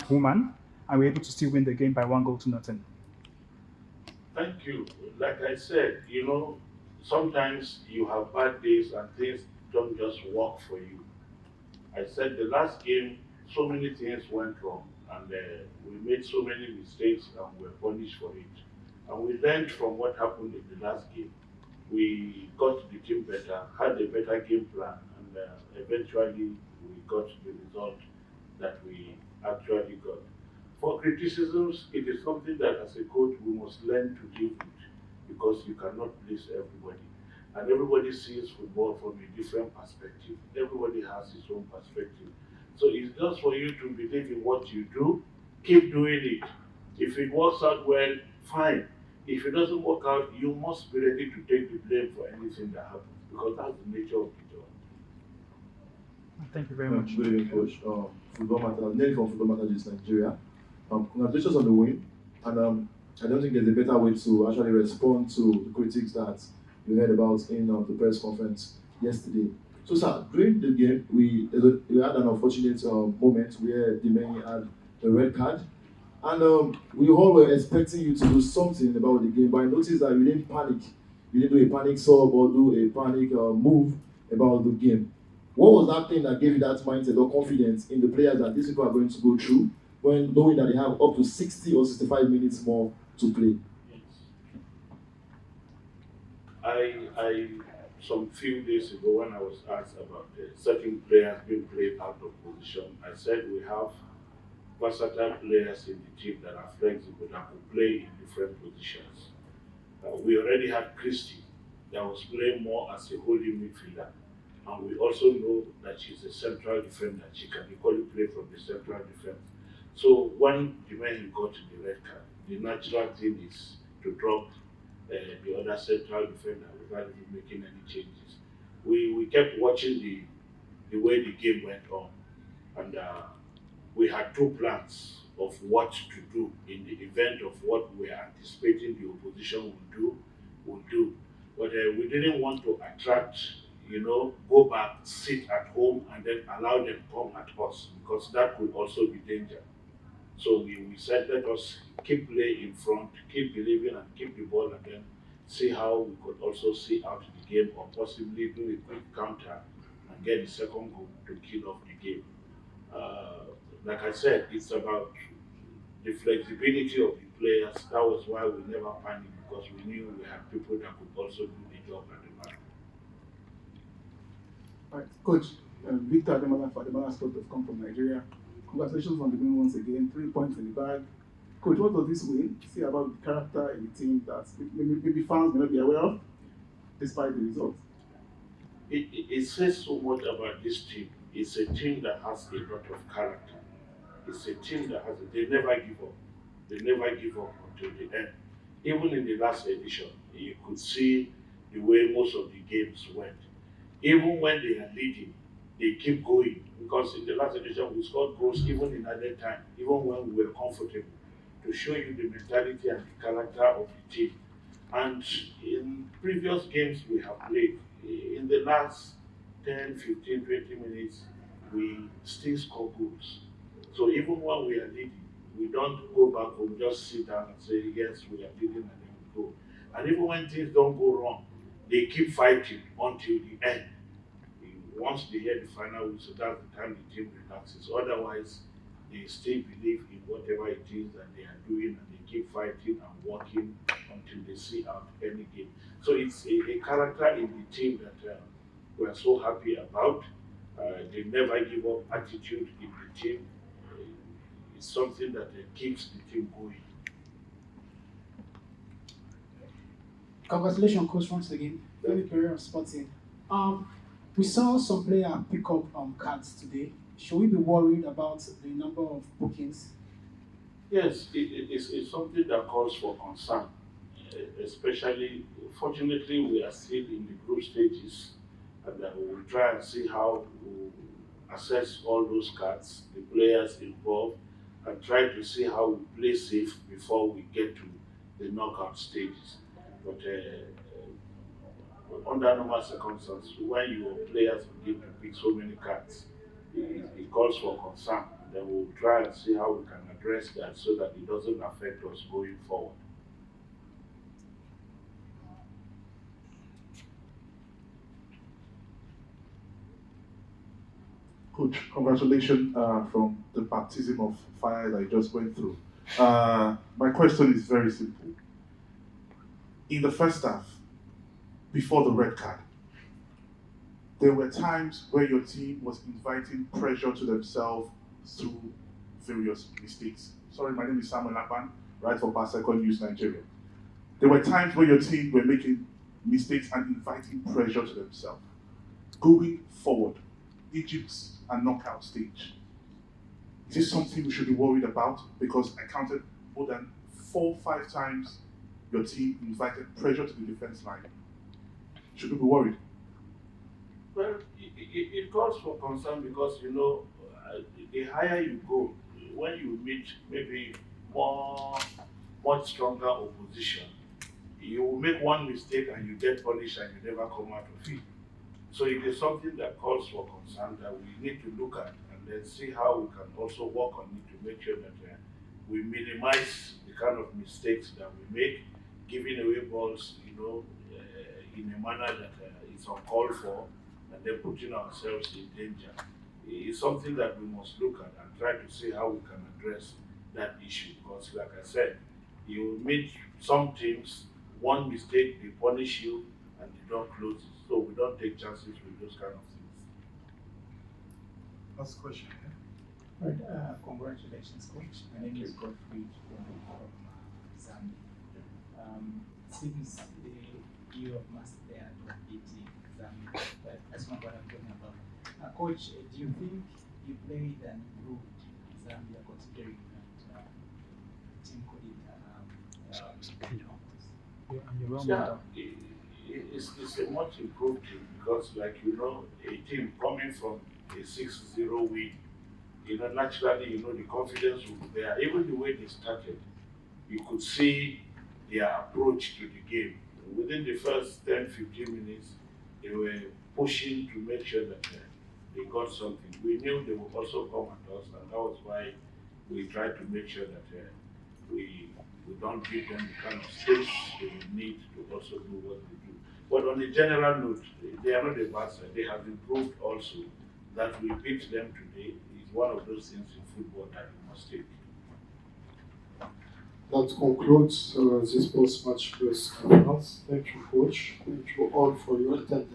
woman, and we're able to still win the game by 1 goal to nothing. Thank you. Like I said, sometimes you have bad days and things don't just work for you. I said the last game, so many things went wrong, and we made so many mistakes and were punished for it. And we learned from what happened in the last game. We got the team better, had a better game plan, and eventually we got the result that we actually got. For criticisms, it is something that as a coach we must learn to deal with because you cannot please everybody. And everybody sees football from a different perspective. Everybody has his own perspective. So it's just for you to believe in what you do, keep doing it. If it works out well, fine. If it doesn't work out, you must be ready to take the blame for anything that happens because that's the nature of the job. Thank you very much. Good evening, Coach. Football Matter, Nelly from Football Matters Nigeria. Congratulations on the win. And I don't think there's a better way to actually respond to the critics that you heard about in the press conference yesterday. So, sir, during the game, we had an unfortunate moment where the man had a red card. And we all were expecting you to do something about the game, but I noticed that you didn't panic. You didn't do a panic sub or do a panic move about the game. What was that thing that gave you that mindset or confidence in the players that these people are going to go through when knowing that they have up to 60 or 65 minutes more to play? Yes. I some few days ago when I was asked about certain players being played out of position, I said we have versatile players in the team that are flexible that can play in different positions. We already had Christie that was playing more as a holding midfielder. And we also know that she's a central defender. She can equally play from the central defense. So when the man got the red card, the natural thing is to drop the other central defender without even making any changes. We kept watching the way the game went on, and we had two plans of what to do in the event of what we are anticipating the opposition will do. But we didn't want to attract, go back, sit at home, and then allow them come at us because that could also be danger. So we said, let us keep play in front, keep believing, and keep the ball, and then see how we could also see out the game or possibly do a quick counter and get the second goal to kill off the game. Uh, like I said, it's about the flexibility of the players. That was why we never panicked because we knew we had people that could also do the job at the back. Right. Coach, Victor Ademola for Ademola Sport have come from Nigeria. Congratulations on the win once again. 3 points in the bag. Coach, what does this win say about the character in the team that maybe fans may not be aware of, despite the result? It says so much about this team. It's a team that has a lot of character. It's a team that they never give up. They never give up until the end. Even in the last edition, you could see the way most of the games went. Even when they are leading, they keep going because in the last edition we scored goals even in added time, even when we were comfortable, to show you the mentality and the character of the team. And in previous games we have played, in the last 10, 15, 20 minutes, we still score goals. So even when we are leading, we don't go back, we just sit down and say, yes, we are leading, and then we go. And even when things don't go wrong, they keep fighting until the end. Once they hear the final whistle, that's the time the team relaxes. Otherwise, they still believe in whatever it is that they are doing and they keep fighting and working until they see out any game. So it's a character in the team that we are so happy about. They never give up attitude in the team. It's something that keeps the team going. Congratulations, coach, once again. Very career of sporting. We saw some player pick up cards today. Should we be worried about the number of bookings? Yes, it's something that calls for concern. Especially, fortunately, we are still in the group stages, and we will try and see how we assess all those cards, the players involved, and try to see how we play safe before we get to the knockout stages. But under normal circumstances, when your players begin to pick so many cards, it calls for concern then we'll try and see how we can address that so that it doesn't affect us going forward. Coach, congratulations from the baptism of fire that you just went through. My question is very simple. In the first half, before the red card, there were times where your team was inviting pressure to themselves through various mistakes. Sorry, my name is Samuel Lapan, right for WAFCON News Nigeria. There were times where your team were making mistakes and inviting pressure to themselves. Going forward, Egypt's a knockout stage. Is this something we should be worried about? Because I counted more than 4 or 5 times your team invited pressure to the defense line. Should we be worried? Well, it calls for concern because, you know, the higher you go, when you meet maybe much stronger opposition, you will make one mistake and you get punished and you never come out of it. So it is something that calls for concern that we need to look at and then see how we can also work on it to make sure that we minimize the kind of mistakes that we make, giving away balls, you know, in a manner that is uncalled for, and then putting ourselves in danger. It's something that we must look at and try to see how we can address that issue. Because, like I said, you meet some teams, one mistake, they punish you, and they don't close it. So we don't take chances with those kind of things. Last question. Right, congratulations, coach. My name is Godfrey from Zambia. Seems you have mastered the art of beating Zambia, but that's not what I'm talking about. Coach, do you think you played and improved Zambia considering that the team couldn't It's a much improved team because, like, you know, a team coming from a 6-0 win, you know, naturally, you know, the confidence will be there. Even the way they started, you could see their approach to the game. Within the first 10-15 minutes, they were pushing to make sure that they got something. We knew they would also come at us, and that was why we tried to make sure that we don't give them the kind of space they need to also do what they do. But on a general note, they are not a bad side. They have improved also. That we beat them today is one of those things in football that we must take. That concludes this post-match press conference. Thank you, coach. Thank you all for your attendance.